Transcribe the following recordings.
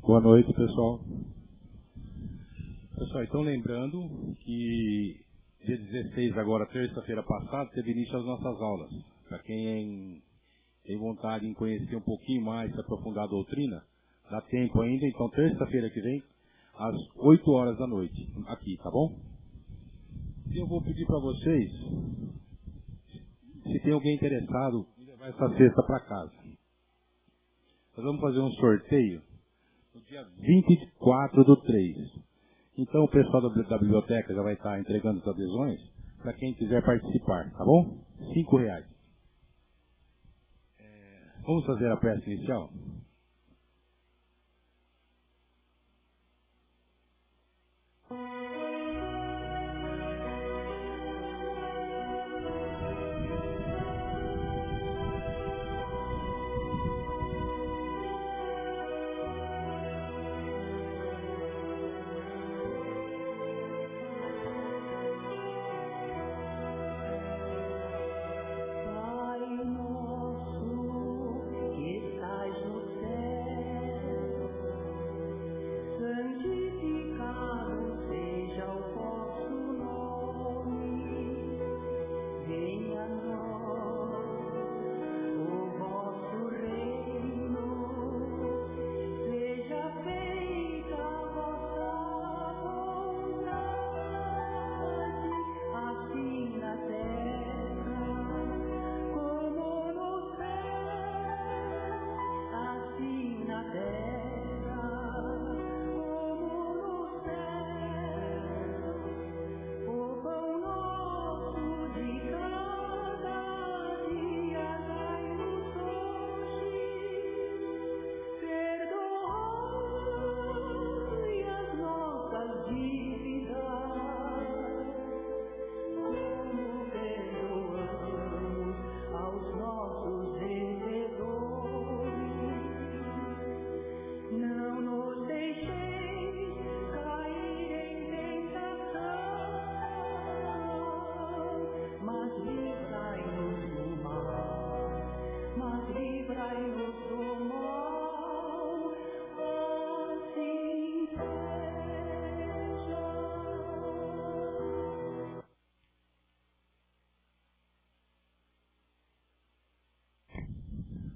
Boa noite, pessoal. Pessoal, então lembrando que dia 16, agora, terça-feira passada, teve início as nossas aulas. Para quem tem vontade em conhecer um pouquinho mais, se aprofundar a doutrina, dá tempo ainda. Então, terça-feira que vem, às 8 horas da noite, aqui, tá bom? E eu vou pedir para vocês, se tem alguém interessado, em levar essa cesta para casa. Nós vamos fazer um sorteio no dia 24/3. Então o pessoal da biblioteca já vai estar entregando as adesões para quem quiser participar, tá bom? R$5. Vamos fazer a prece inicial?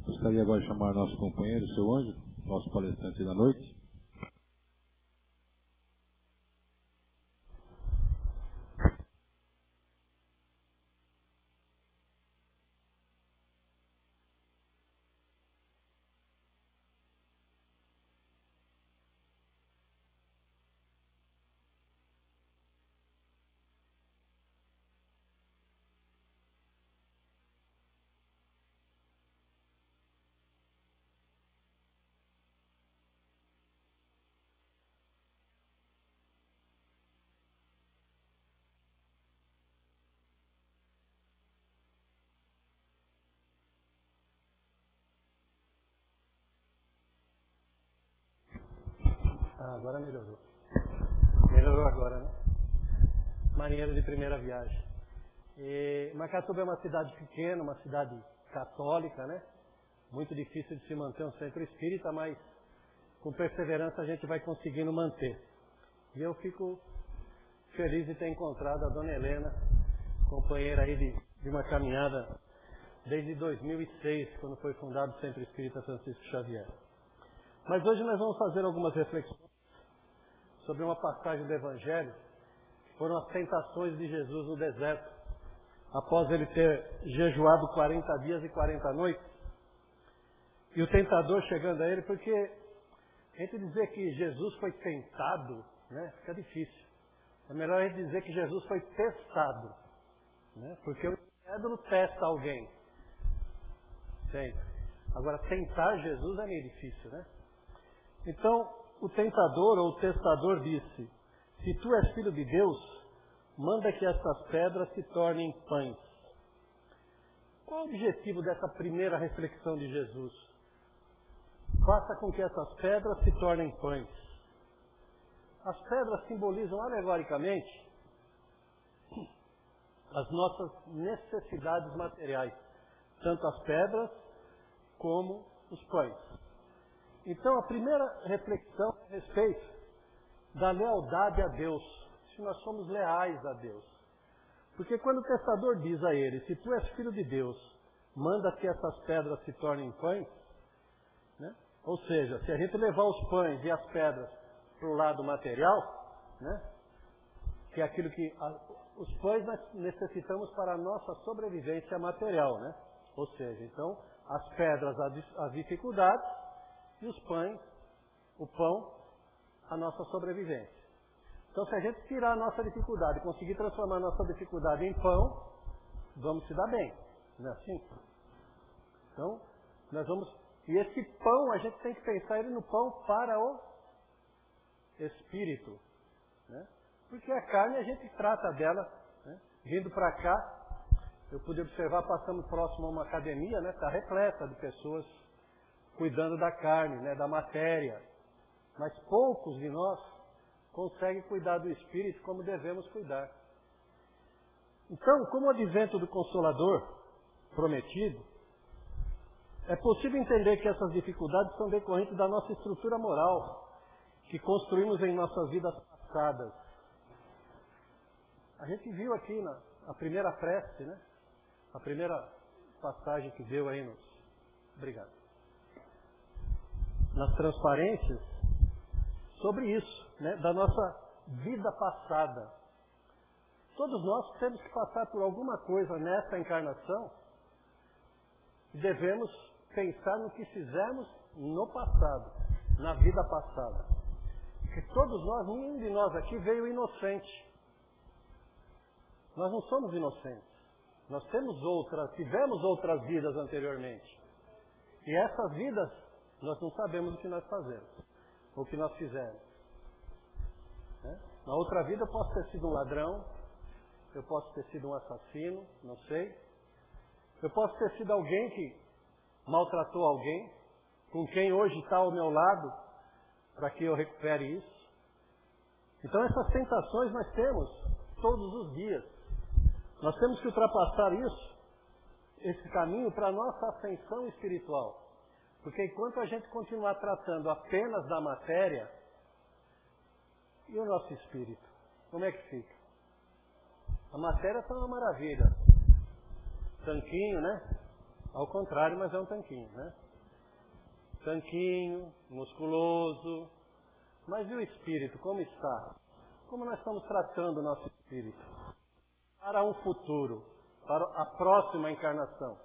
Gostaria agora de chamar nosso companheiro, o seu Anjo, nosso palestrante da noite. Agora melhorou. Melhorou agora, né? Marinheiro de primeira viagem. Macatuba é uma cidade pequena, uma cidade católica, né? Muito difícil de se manter um centro espírita, mas com perseverança a gente vai conseguindo manter. E eu fico feliz de ter encontrado a Dona Helena, companheira aí de uma caminhada desde 2006, quando foi fundado o Centro Espírita Francisco Xavier. Mas hoje nós vamos fazer algumas reflexões sobre uma passagem do Evangelho, que foram as tentações de Jesus no deserto, após ele ter jejuado 40 dias e 40 noites, e o tentador chegando a ele, porque a gente dizer que Jesus foi tentado, né, fica difícil. É melhor a gente dizer que Jesus foi testado, né, porque o incrédulo testa alguém. Sempre. Agora, tentar Jesus é meio difícil, né? Então, o tentador ou o testador disse: se tu és filho de Deus, manda que estas pedras se tornem pães. Qual o objetivo dessa primeira reflexão de Jesus? Faça com que essas pedras se tornem pães. As pedras simbolizam alegoricamente as nossas necessidades materiais, tanto as pedras como os pães. Então, a primeira reflexão é a respeito da lealdade a Deus, se nós somos leais a Deus. Porque quando o testador diz a ele, se tu és filho de Deus, manda que essas pedras se tornem pães, né? Ou seja, se a gente levar os pães e as pedras para o lado material, né? Que é aquilo que os pães nós necessitamos para a nossa sobrevivência material, né? Ou seja, então, as pedras, as dificuldades, e os pães, o pão, a nossa sobrevivência. Então, se a gente tirar a nossa dificuldade e conseguir transformar a nossa dificuldade em pão, vamos se dar bem. Não é assim? Então, nós vamos... E esse pão, a gente tem que pensar ele no pão para o Espírito. Né? Porque a carne, a gente trata dela, né? Vindo para cá, eu pude observar, passando próximo a uma academia, né? Está repleta de pessoas cuidando da carne, né? Da matéria. Mas poucos de nós conseguem cuidar do Espírito como devemos cuidar. Então, como o advento do Consolador prometido, é possível entender que essas dificuldades são decorrentes da nossa estrutura moral que construímos em nossas vidas passadas. A gente viu aqui na primeira prece, né? A primeira passagem que deu aí nos... Obrigado. Nas transparências, sobre isso, né? Da nossa vida passada. Todos nós temos que passar por alguma coisa nessa encarnação e devemos pensar no que fizemos no passado, na vida passada. Porque todos nós, nenhum de nós aqui veio inocente. Nós não somos inocentes. Nós tivemos outras vidas anteriormente. E essas vidas, nós não sabemos o que nós fazemos, ou o que nós fizemos. Né? Na outra vida eu posso ter sido um ladrão, eu posso ter sido um assassino, não sei. Eu posso ter sido alguém que maltratou alguém, com quem hoje está ao meu lado, para que eu recupere isso. Então essas tentações nós temos todos os dias. Nós temos que ultrapassar isso, esse caminho, para a nossa ascensão espiritual. Porque enquanto a gente continuar tratando apenas da matéria, e o nosso espírito? Como é que fica? A matéria está uma maravilha. Tanquinho, né? Ao contrário, mas é um tanquinho, né? Tanquinho, musculoso. Mas e o espírito, como está? Como nós estamos tratando o nosso espírito? Para um futuro, para a próxima encarnação.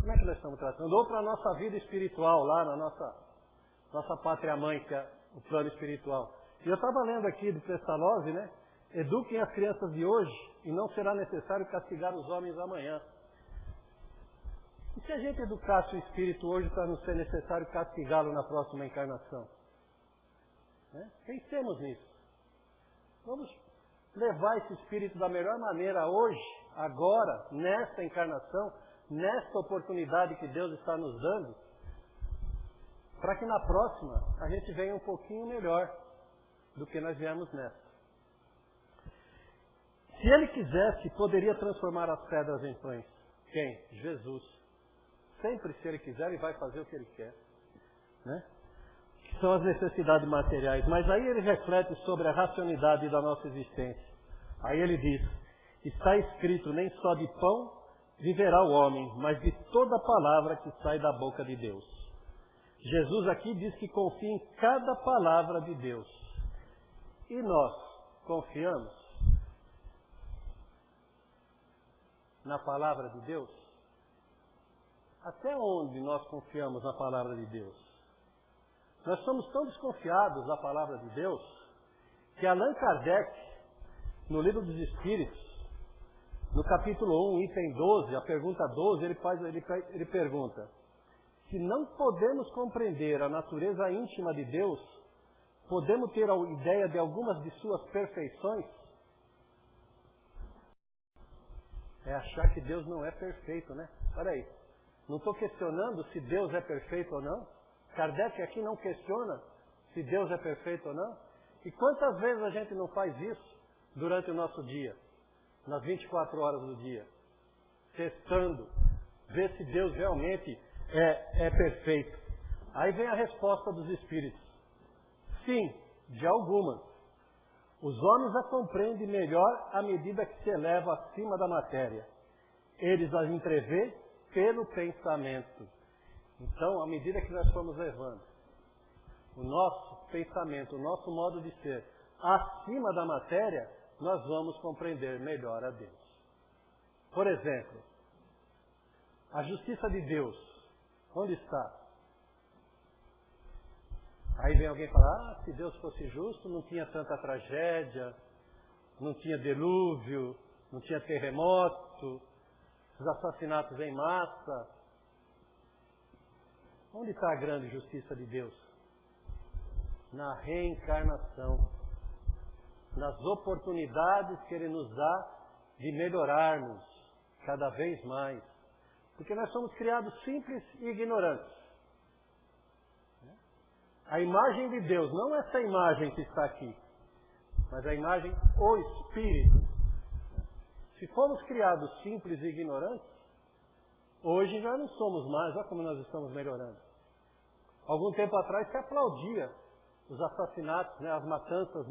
Como é que nós estamos tratando? Ou para a nossa vida espiritual, lá na nossa pátria-mãe, que é o plano espiritual. E eu estava lendo aqui do Pestalozzi, né? Eduquem as crianças de hoje e não será necessário castigar os homens amanhã. E se a gente educasse o espírito hoje para não ser necessário castigá-lo na próxima encarnação? Né? Pensemos nisso. Vamos levar esse espírito da melhor maneira hoje, agora, nesta encarnação, nesta oportunidade que Deus está nos dando, para que na próxima a gente venha um pouquinho melhor do que nós viemos nesta. Se Ele quisesse, poderia transformar as pedras em pães. Quem? Jesus. Sempre, se Ele quiser, Ele vai fazer o que Ele quer. Né? Que são as necessidades materiais. Mas aí Ele reflete sobre a racionalidade da nossa existência. Aí Ele diz, está escrito, nem só de pão viverá o homem, mas de toda palavra que sai da boca de Deus. Jesus aqui diz que confia em cada palavra de Deus. E nós confiamos na palavra de Deus? Até onde nós confiamos na palavra de Deus? Nós somos tão desconfiados da palavra de Deus que Allan Kardec, no Livro dos Espíritos, no capítulo 1, item 12, a pergunta 12, ele pergunta: se não podemos compreender a natureza íntima de Deus, podemos ter a ideia de algumas de suas perfeições? É achar que Deus não é perfeito, né? Olha aí, não estou questionando se Deus é perfeito ou não. Kardec aqui não questiona se Deus é perfeito ou não. E quantas vezes a gente não faz isso durante o nosso dia? Nas 24 horas do dia. Testando, ver se Deus realmente é perfeito. Aí vem a resposta dos espíritos. Sim, de algumas. Os homens a compreendem melhor à medida que se eleva acima da matéria. Eles as entrevê pelo pensamento. Então, à medida que nós formos levando o nosso pensamento, o nosso modo de ser acima da matéria, nós vamos compreender melhor a Deus. Por exemplo, a justiça de Deus, onde está? Aí vem alguém falar, se Deus fosse justo, não tinha tanta tragédia, não tinha dilúvio, não tinha terremoto, os assassinatos em massa. Onde está a grande justiça de Deus? Na reencarnação, nas oportunidades que Ele nos dá de melhorarmos cada vez mais. Porque nós somos criados simples e ignorantes. A imagem de Deus, não essa imagem que está aqui, mas a imagem, o Espírito. Se fomos criados simples e ignorantes, hoje já não somos mais, olha como nós estamos melhorando. Algum tempo atrás se aplaudia os assassinatos, né, as matanças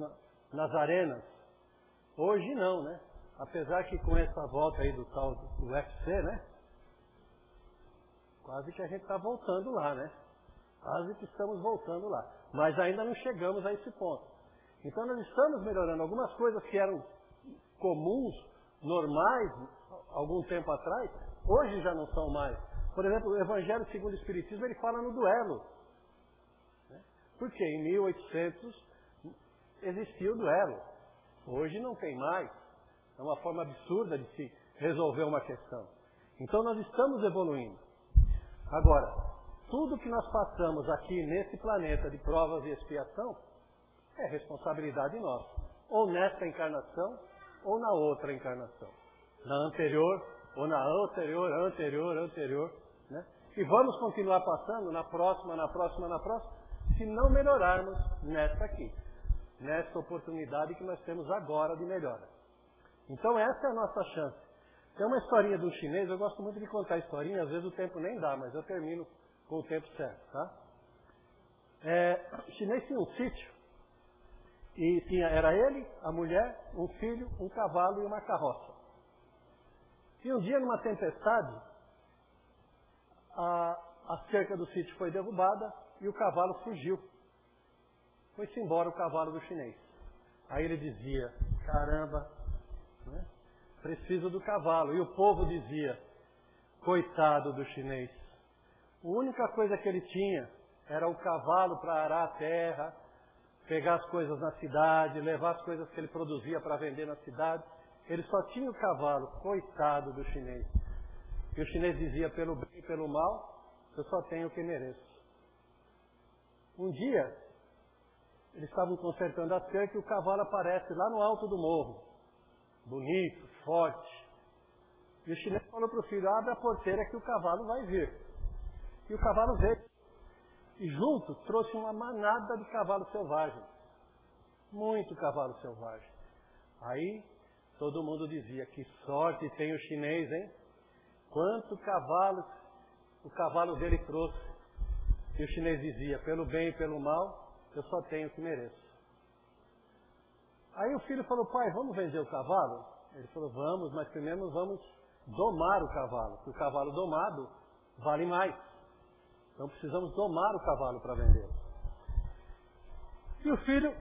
nas arenas. Hoje não, né? Apesar que com essa volta aí do tal do UFC, né? Quase que a gente está voltando lá, né? Quase que estamos voltando lá. Mas ainda não chegamos a esse ponto. Então nós estamos melhorando. Algumas coisas que eram comuns, normais, algum tempo atrás, hoje já não são mais. Por exemplo, o Evangelho segundo o Espiritismo, ele fala no duelo. Porque em 1800 existia o duelo. Hoje não tem mais. É uma forma absurda de se resolver uma questão. Então nós estamos evoluindo. Agora, tudo que nós passamos aqui nesse planeta de provas e expiação é responsabilidade nossa. Ou nesta encarnação, ou na outra encarnação. Na anterior, ou na anterior, né? E vamos continuar passando na próxima, se não melhorarmos nesta aqui. Nessa oportunidade que nós temos agora de melhora. Então essa é a nossa chance. Tem uma historinha de um chinês, eu gosto muito de contar historinha, às vezes o tempo nem dá, mas eu termino com o tempo certo, tá? O chinês tinha um sítio, e era ele, a mulher, um filho, um cavalo e uma carroça. E um dia, numa tempestade, a cerca do sítio foi derrubada e o cavalo fugiu. Foi-se embora o cavalo do chinês. Aí ele dizia, caramba, né? Preciso do cavalo. E o povo dizia, coitado do chinês. A única coisa que ele tinha era o cavalo para arar a terra, pegar as coisas na cidade, levar as coisas que ele produzia para vender na cidade. Ele só tinha o cavalo, coitado do chinês. E o chinês dizia, pelo bem e pelo mal, eu só tenho o que mereço. Um dia, eles estavam consertando a cerca e o cavalo aparece lá no alto do morro. Bonito, forte. E o chinês falou para o filho, abre a porteira que o cavalo vai vir. E o cavalo veio. E junto trouxe uma manada de cavalo selvagem. Muito cavalo selvagem. Aí todo mundo dizia, que sorte tem o chinês, hein? Quanto cavalo o cavalo dele trouxe. E o chinês dizia, pelo bem e pelo mal, eu só tenho o que mereço. Aí o filho falou, pai, vamos vender o cavalo? Ele falou, vamos, mas primeiro vamos domar o cavalo. Porque o cavalo domado vale mais. Então precisamos domar o cavalo para vendê-lo. E o filho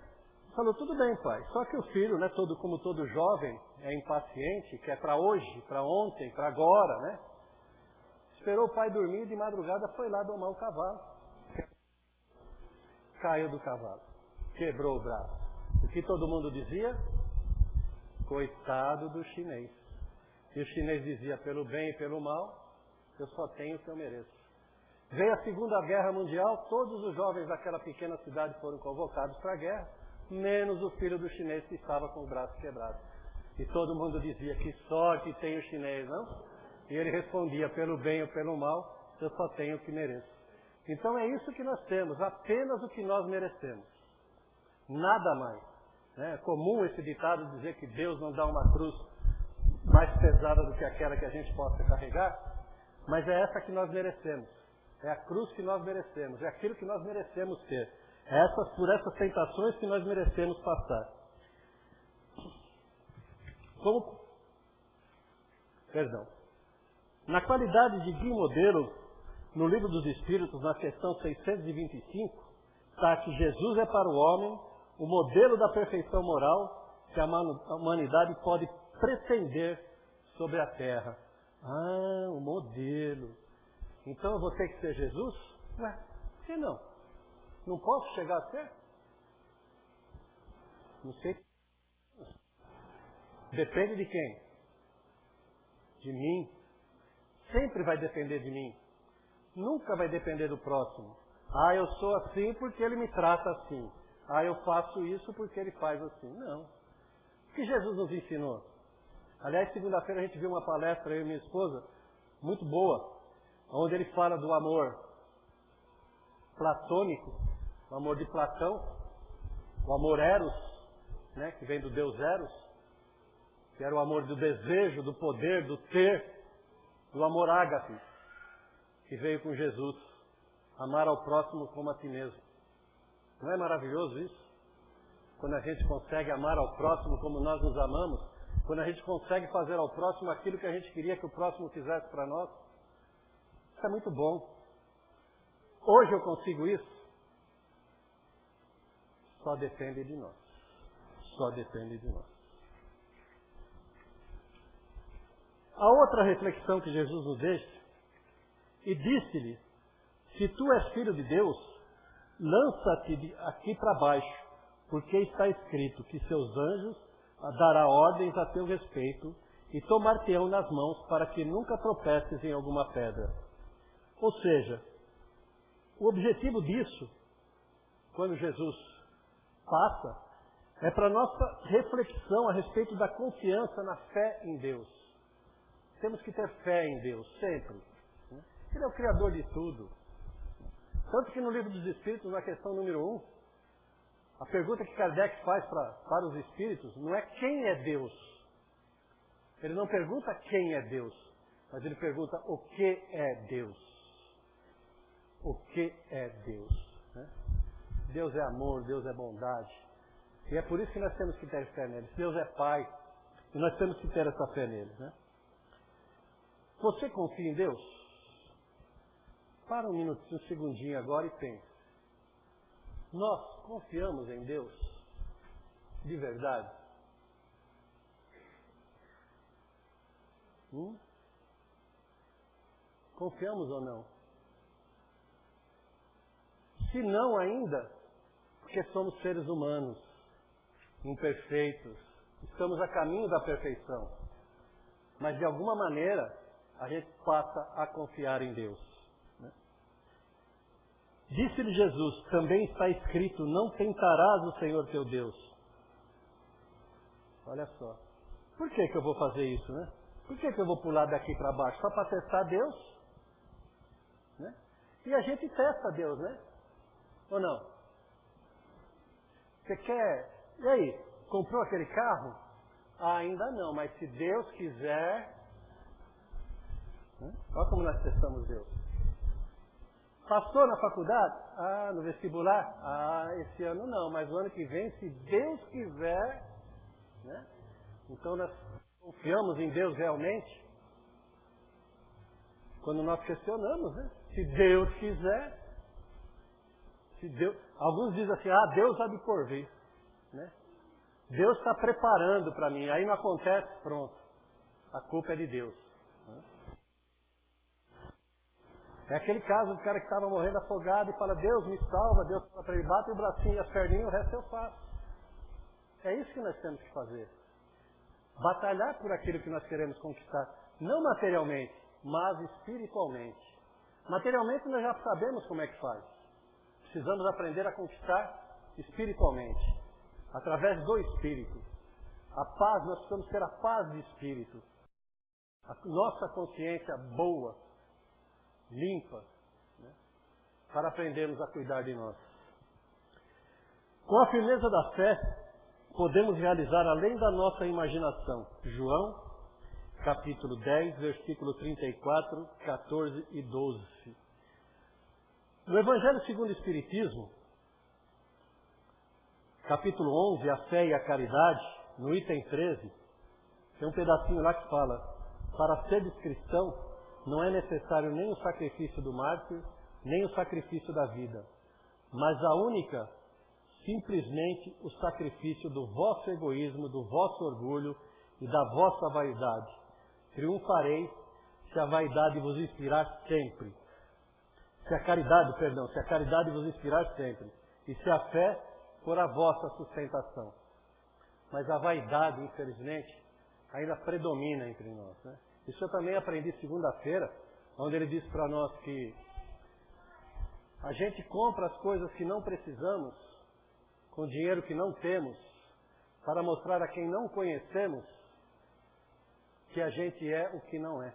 falou, tudo bem, pai. Só que o filho, né, como todo jovem, é impaciente, quer para hoje, para ontem, para agora, né? Esperou o pai dormir e de madrugada foi lá domar o cavalo. Caiu do cavalo. Quebrou o braço. O que todo mundo dizia? Coitado do chinês. E o chinês dizia, pelo bem e pelo mal, eu só tenho o que eu mereço. Veio a Segunda Guerra Mundial, todos os jovens daquela pequena cidade foram convocados para a guerra, menos o filho do chinês que estava com o braço quebrado. E todo mundo dizia, que sorte tem o chinês, não? E ele respondia, pelo bem ou pelo mal, eu só tenho o que mereço. Então é isso que nós temos, apenas o que nós merecemos. Nada mais. É comum esse ditado dizer que Deus não dá uma cruz mais pesada do que aquela que a gente possa carregar, mas é essa que nós merecemos. É a cruz que nós merecemos, é aquilo que nós merecemos ter. Por essas tentações que nós merecemos passar. Na qualidade de guia e modelo, no Livro dos Espíritos, na questão 625, está que Jesus é para o homem o modelo da perfeição moral que a humanidade pode pretender sobre a terra. Ah, o modelo. Então eu vou ter que ser Jesus? Ué, por que não? Não posso chegar a ser? Não sei. Depende de quem? De mim. Sempre vai depender de mim. Nunca vai depender do próximo. Ah, eu sou assim porque ele me trata assim. Ah, eu faço isso porque ele faz assim. Não. O que Jesus nos ensinou? Aliás, segunda-feira a gente viu uma palestra, eu e minha esposa, muito boa, onde ele fala do amor platônico, o amor de Platão, o amor eros, né, que vem do Deus Eros, que era o amor do desejo, do poder, do ter, do amor ágape, que veio com Jesus, amar ao próximo como a ti mesmo. Não é maravilhoso isso? Quando a gente consegue amar ao próximo como nós nos amamos, quando a gente consegue fazer ao próximo aquilo que a gente queria que o próximo fizesse para nós, isso é muito bom. Hoje eu consigo isso? Só depende de nós. Só depende de nós. A outra reflexão que Jesus nos deixa, e disse-lhe, se tu és filho de Deus, lança-te aqui para baixo, porque está escrito que seus anjos dará ordens a teu respeito e tomar-te-ão nas mãos para que nunca tropeces em alguma pedra. Ou seja, o objetivo disso, quando Jesus passa, é para nossa reflexão a respeito da confiança na fé em Deus. Temos que ter fé em Deus, sempre. Ele é o Criador de tudo. Tanto que no Livro dos Espíritos, na questão número 1, a pergunta que Kardec faz para os Espíritos não é quem é Deus. Ele não pergunta quem é Deus, mas ele pergunta o que é Deus. O que é Deus? Né? Deus é amor, Deus é bondade. E é por isso que nós temos que ter fé nele. Deus é Pai, e nós temos que ter essa fé nele. Né? Você confia em Deus? Para um minutinho, um segundinho agora e pense. Nós confiamos em Deus? De verdade? Confiamos ou não? Se não ainda, porque somos seres humanos, imperfeitos, estamos a caminho da perfeição. Mas de alguma maneira, a gente passa a confiar em Deus. Disse-lhe Jesus, também está escrito, não tentarás o Senhor teu Deus. Olha só. Por que eu vou fazer isso, né? Por que eu vou pular daqui para baixo? Só para testar Deus? Né? E a gente testa Deus, né? Ou não? Você quer... E aí? Comprou aquele carro? Ah, ainda não, mas se Deus quiser... Né? Olha como nós testamos Deus. Passou na faculdade? Ah, no vestibular? Ah, esse ano não, mas o ano que vem, se Deus quiser, né? Então nós confiamos em Deus realmente? Quando nós questionamos, né? Se Deus quiser, se Deus... Alguns dizem assim, ah, Deus há de por vir, né? Deus está preparando para mim, aí não acontece, pronto. A culpa é de Deus. Né? É aquele caso do cara que estava morrendo afogado e fala, Deus me salva, Deus fala para ele, bate o bracinho e as perninhas, o resto eu faço. É isso que nós temos que fazer. Batalhar por aquilo que nós queremos conquistar. Não materialmente, mas espiritualmente. Materialmente nós já sabemos como é que faz. Precisamos aprender a conquistar espiritualmente. Através do Espírito. A paz, nós precisamos ter a paz de Espírito. A nossa consciência boa, limpa, né? Para aprendermos a cuidar de nós. Com a firmeza da fé, podemos realizar além da nossa imaginação. João, capítulo 10, versículo 34, 14 e 12. No Evangelho segundo o Espiritismo, capítulo 11, a fé e a caridade, no item 13, tem um pedacinho lá que fala: para ser cristão não é necessário nem o sacrifício do mártir, nem o sacrifício da vida, mas a única, simplesmente o sacrifício do vosso egoísmo, do vosso orgulho e da vossa vaidade. Triunfareis se a vaidade vos inspirar sempre. Se a caridade vos inspirar sempre. E se a fé for a vossa sustentação. Mas a vaidade, infelizmente, ainda predomina entre nós, né? Isso eu também aprendi segunda-feira, onde ele disse para nós que a gente compra as coisas que não precisamos, com dinheiro que não temos, para mostrar a quem não conhecemos que a gente é o que não é.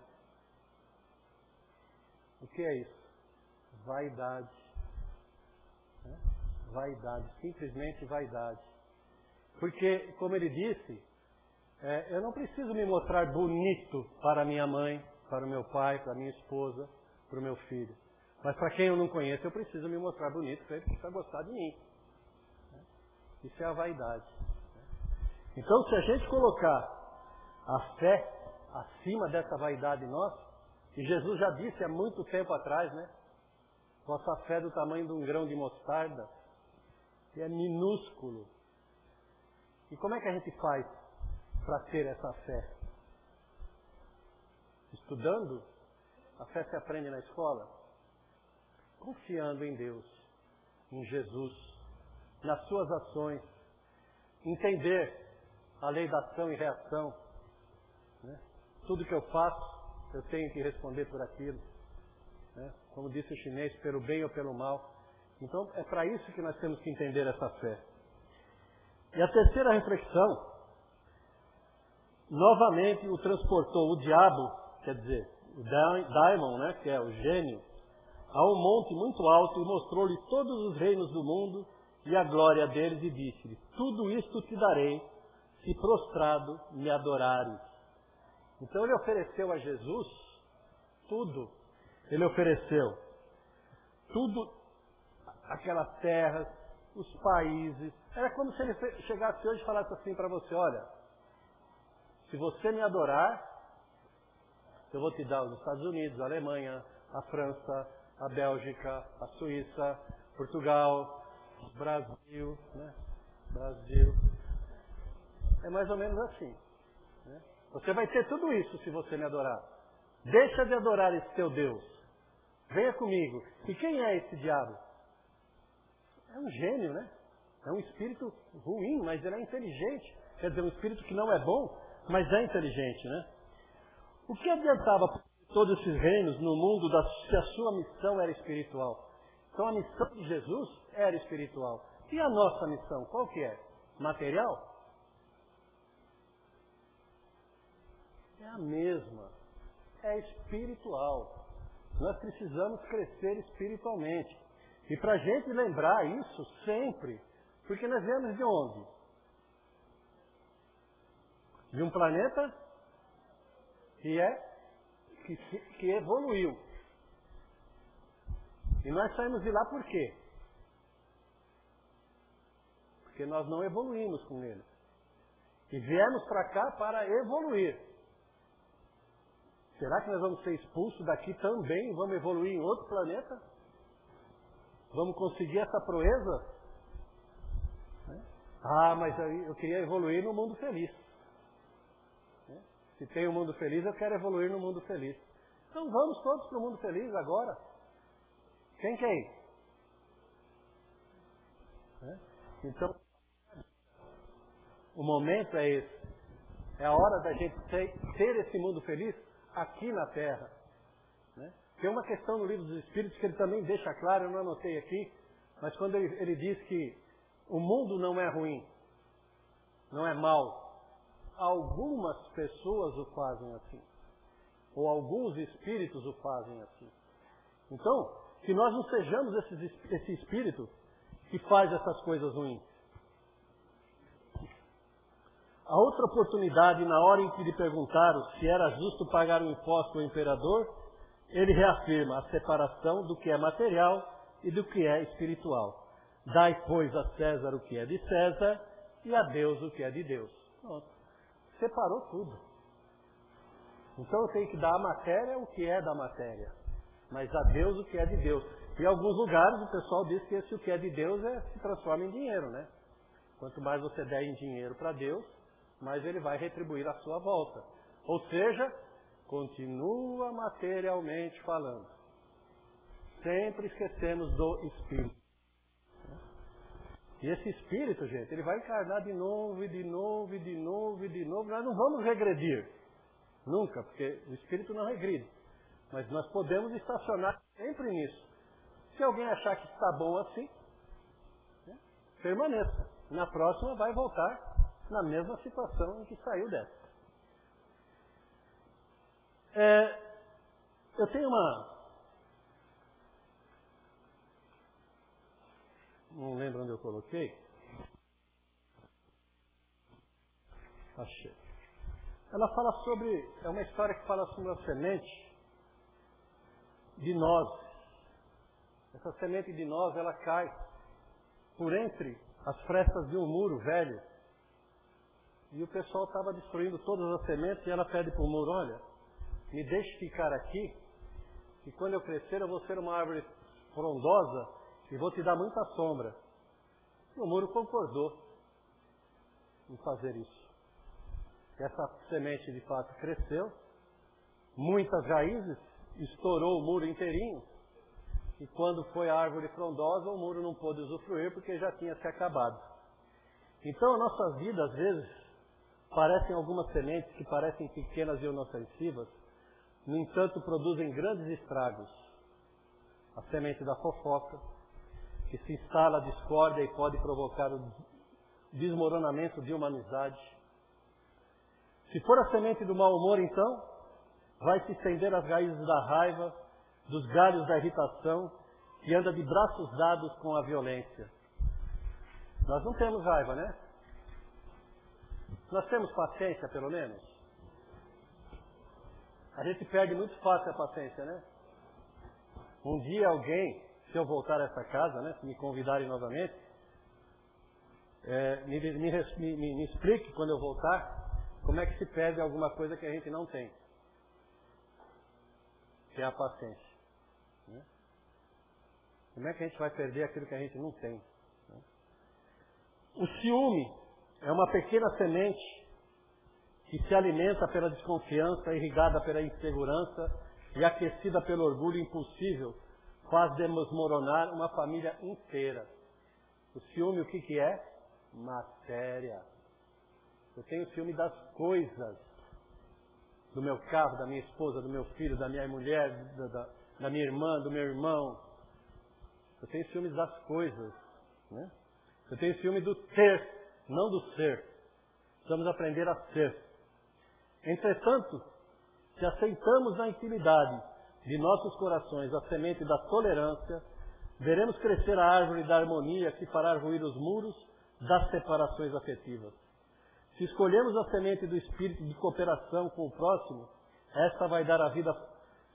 O que é isso? Vaidade. Né? Vaidade, simplesmente vaidade. Porque, como ele disse, eu não preciso me mostrar bonito para minha mãe, para o meu pai, para a minha esposa, para o meu filho. Mas para quem eu não conheço, eu preciso me mostrar bonito para ele precisar gostar de mim. Isso é a vaidade. Então, se a gente colocar a fé acima dessa vaidade nossa, e Jesus já disse há muito tempo atrás, né? Vossa fé é do tamanho de um grão de mostarda, que é minúsculo. E como é que a gente faz para ter essa fé? Estudando? A fé se aprende na escola? Confiando em Deus, em Jesus, nas suas ações, entender a lei da ação e reação. Né? Tudo que eu faço, eu tenho que responder por aquilo. Né? Como disse o chinês, pelo bem ou pelo mal. Então, é para isso que nós temos que entender essa fé. E a terceira reflexão, novamente o transportou o diabo, quer dizer, o daimon, né, que é o gênio, a um monte muito alto e mostrou-lhe todos os reinos do mundo e a glória deles e disse-lhe: tudo isto te darei, se prostrado me adorares. Então ele ofereceu a Jesus tudo. Ele ofereceu tudo, aquelas terras, os países. Era como se ele chegasse hoje e falasse assim para você: olha, se você me adorar, eu vou te dar os Estados Unidos, a Alemanha, a França, a Bélgica, a Suíça, Portugal, Brasil, né? Brasil. É mais ou menos assim. Né? Você vai ter tudo isso se você me adorar. Deixa de adorar esse teu Deus. Venha comigo. E quem é esse diabo? É um gênio, né? É um espírito ruim, mas ele é inteligente. Quer dizer, um espírito que não é bom, mas é inteligente, né? O que adiantava todos esses reinos no mundo se a sua missão era espiritual? Então a missão de Jesus era espiritual. E a nossa missão, qual que é? Material? É a mesma. É espiritual. Nós precisamos crescer espiritualmente. E para a gente lembrar isso sempre, porque nós viemos de onde? De um planeta que evoluiu. E nós saímos de lá por quê? Porque nós não evoluímos com ele. E viemos para cá para evoluir. Será que nós vamos ser expulsos daqui também? Vamos evoluir em outro planeta? Vamos conseguir essa proeza? Ah, mas eu queria evoluir no mundo feliz. Se tem um mundo feliz, eu quero evoluir no mundo feliz. Então vamos todos para o mundo feliz agora. Quem quer ir? Então, o momento é esse. É a hora da gente ter esse mundo feliz aqui na Terra. Tem uma questão no Livro dos Espíritos que ele também deixa claro, eu não anotei aqui, mas quando ele diz que o mundo não é ruim, não é mau, algumas pessoas o fazem assim. Ou alguns espíritos o fazem assim. Então, que nós não sejamos esse espírito que faz essas coisas ruins. A outra oportunidade, na hora em que lhe perguntaram se era justo pagar um imposto ao imperador, ele reafirma a separação do que é material e do que é espiritual. Dai, pois, a César o que é de César e a Deus o que é de Deus. Pronto. Separou tudo. Então eu tenho que dar à matéria o que é da matéria, mas a Deus o que é de Deus. Em alguns lugares o pessoal diz que esse o que é de Deus se transforma em dinheiro, né? Quanto mais você der em dinheiro para Deus, mais Ele vai retribuir à sua volta. Ou seja, continua materialmente falando. Sempre esquecemos do Espírito. E esse Espírito, gente, ele vai encarnar de novo, e de novo, e de novo, e de novo. Nós não vamos regredir. Nunca, porque o Espírito não regride. Mas nós podemos estacionar sempre nisso. Se alguém achar que está bom assim, permaneça. Na próxima vai voltar na mesma situação em que saiu dessa. Eu tenho não lembro onde eu coloquei. Achei. Ela fala sobre, é uma história que fala sobre a semente de nozes. Essa semente de nozes, ela cai por entre as frestas de um muro velho. E o pessoal estava destruindo todas as sementes e ela pede para o muro, olha, me deixe ficar aqui, e quando eu crescer eu vou ser uma árvore frondosa e vou te dar muita sombra. E o muro concordou em fazer isso. Essa semente de fato cresceu, muitas raízes, estourou o muro inteirinho, e quando foi a árvore frondosa, o muro não pôde usufruir porque já tinha se acabado. Então a nossa vida, às vezes, parecem algumas sementes que parecem pequenas e inofensivas, no entanto produzem grandes estragos. A semente da fofoca, que se instala a discórdia e pode provocar o desmoronamento de uma amizade. Se for a semente do mau humor, então, vai se estender as raízes da raiva, dos galhos da irritação, que anda de braços dados com a violência. Nós não temos raiva, né? Nós temos paciência, pelo menos. A gente perde muito fácil a paciência, né? Um dia alguém, se eu voltar a essa casa, né, se me convidarem novamente, me explique quando eu voltar, como é que se perde alguma coisa que a gente não tem. Que é a paciência. Né? Como é que a gente vai perder aquilo que a gente não tem? Né? O ciúme é uma pequena semente que se alimenta pela desconfiança, irrigada pela insegurança e aquecida pelo orgulho impossível, faz desmoronar uma família inteira. O ciúme, o que é? Matéria. Eu tenho ciúme das coisas. Do meu carro, da minha esposa, do meu filho, da minha mulher, da minha irmã, do meu irmão. Eu tenho ciúme das coisas. Né? Eu tenho ciúme do ter, não do ser. Precisamos aprender a ser. Entretanto, se aceitamos na intimidade de nossos corações a semente da tolerância, veremos crescer a árvore da harmonia que fará ruir os muros das separações afetivas. Se escolhermos a semente do espírito de cooperação com o próximo, esta vai dar a vida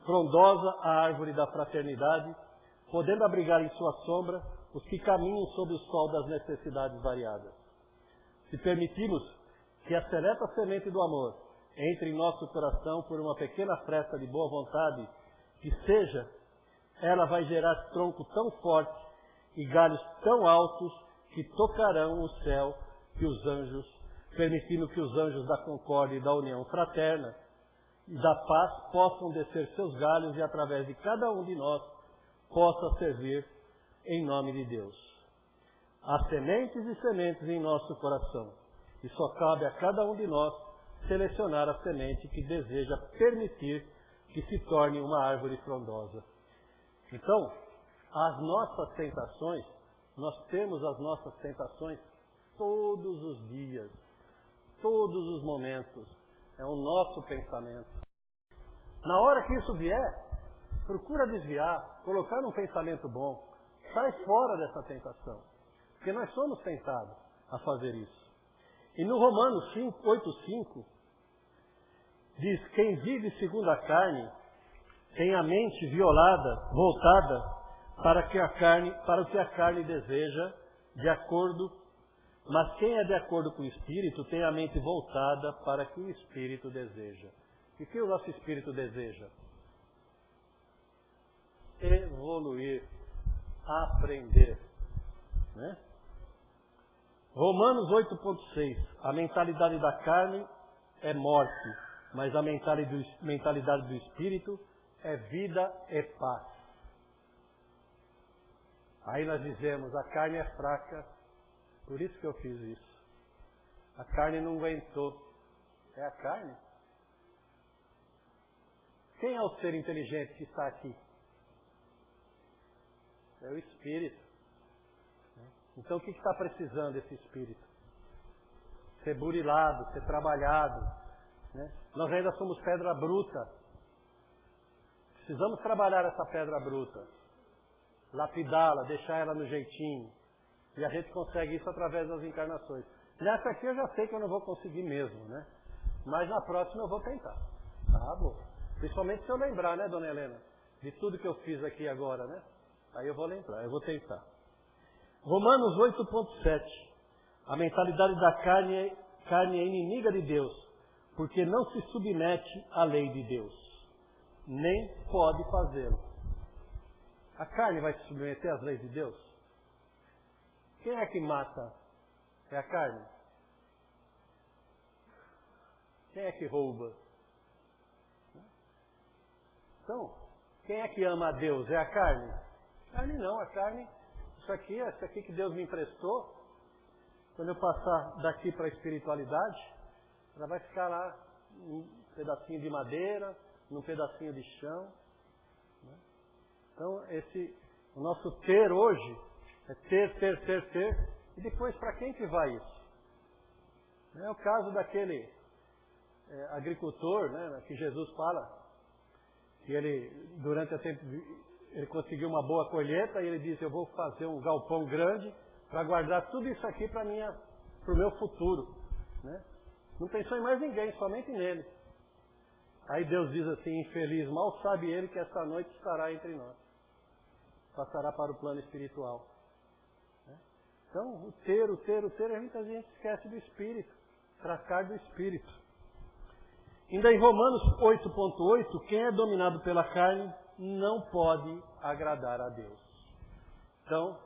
frondosa à árvore da fraternidade, podendo abrigar em sua sombra os que caminham sob o sol das necessidades variadas. Se permitirmos que a seleta semente do amor entre em nosso coração por uma pequena fresta de boa vontade, que seja, ela vai gerar tronco tão forte e galhos tão altos que tocarão o céu e os anjos, permitindo que os anjos da concórdia e da união fraterna e da paz possam descer seus galhos e através de cada um de nós possa servir em nome de Deus. Há sementes e sementes em nosso coração e só cabe a cada um de nós selecionar a semente que deseja permitir que se torne uma árvore frondosa. Então, as nossas tentações, nós temos as nossas tentações todos os dias, todos os momentos. É o nosso pensamento. Na hora que isso vier, procura desviar, colocar num pensamento bom. Sai fora dessa tentação. Porque nós somos tentados a fazer isso. E no Romanos 8:5, diz, quem vive segundo a carne tem a mente voltada para o que a carne deseja, mas quem é de acordo com o Espírito tem a mente voltada para o que o Espírito deseja. E o que o nosso Espírito deseja? Evoluir, aprender. Né? Romanos 8,6. A mentalidade da carne é morte, mas a mentalidade do Espírito é vida e paz. Aí nós dizemos, a carne é fraca, por isso que eu fiz isso. A carne não aguentou. É a carne. Quem é o ser inteligente que está aqui? É o Espírito. Então o que está precisando esse Espírito? Ser burilado, ser trabalhado. Né? Nós ainda somos pedra bruta. Precisamos trabalhar essa pedra bruta. Lapidá-la, deixar ela no jeitinho. E a gente consegue isso através das encarnações. Nessa aqui eu já sei que eu não vou conseguir mesmo, né? Mas na próxima eu vou tentar. Tá bom. Principalmente se eu lembrar, né, dona Helena? De tudo que eu fiz aqui agora, né? Aí eu vou lembrar, eu vou tentar. Romanos 8,7. A mentalidade da carne é inimiga de Deus, porque não se submete à lei de Deus. Nem pode fazê-lo. A carne vai se submeter às leis de Deus? Quem é que mata? É a carne? Quem é que rouba? Então, quem é que ama a Deus? É a carne? A carne não, a carne, isso aqui que Deus me emprestou, quando eu passar daqui para a espiritualidade, ela vai ficar lá num pedacinho de madeira, num pedacinho de chão. Né? Então, o nosso ter hoje é ter, e depois para quem que vai isso? É o caso daquele agricultor, né, que Jesus fala, que ele, durante o tempo, ele conseguiu uma boa colheita e ele disse, eu vou fazer um galpão grande para guardar tudo isso aqui para o meu futuro. Né? Não pensou em mais ninguém, somente nele. Aí Deus diz assim, infeliz, mal sabe ele que esta noite estará entre nós. Passará para o plano espiritual. Né? Então, o ter, muita gente esquece do Espírito, tratar do Espírito. Ainda em Romanos 8,8, quem é dominado pela carne não pode agradar a Deus. Então,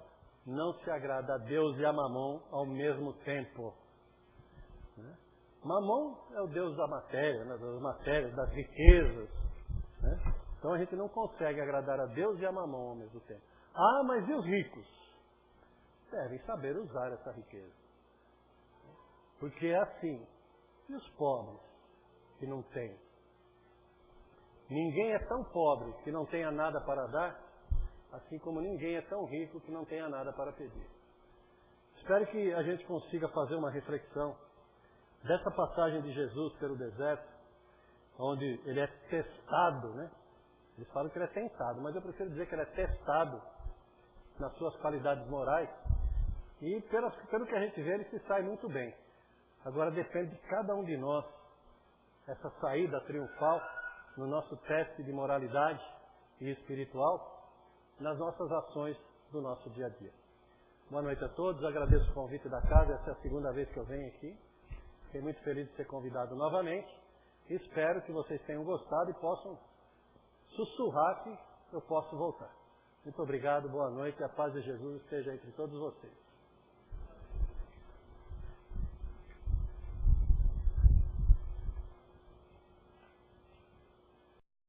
não se agrada a Deus e a Mamon ao mesmo tempo. Né? Mamon é o Deus da matéria, né? Das matérias, das riquezas. Né? Então a gente não consegue agradar a Deus e a Mamon ao mesmo tempo. Ah, mas e os ricos? Devem saber usar essa riqueza. Porque é assim. E os pobres que não têm? Ninguém é tão pobre que não tenha nada para dar, assim como ninguém é tão rico que não tenha nada para pedir. Espero que a gente consiga fazer uma reflexão dessa passagem de Jesus pelo deserto, onde ele é testado, né? Eles falam que ele é tentado, mas eu prefiro dizer que ele é testado nas suas qualidades morais, e pelo que a gente vê, ele se sai muito bem. Agora depende de cada um de nós, essa saída triunfal no nosso teste de moralidade e espiritual, nas nossas ações do nosso dia a dia. Boa noite a todos, agradeço o convite da casa, essa é a segunda vez que eu venho aqui. Fiquei muito feliz de ser convidado novamente. Espero que vocês tenham gostado e possam sussurrar que eu posso voltar. Muito obrigado, boa noite, a paz de Jesus esteja entre todos vocês.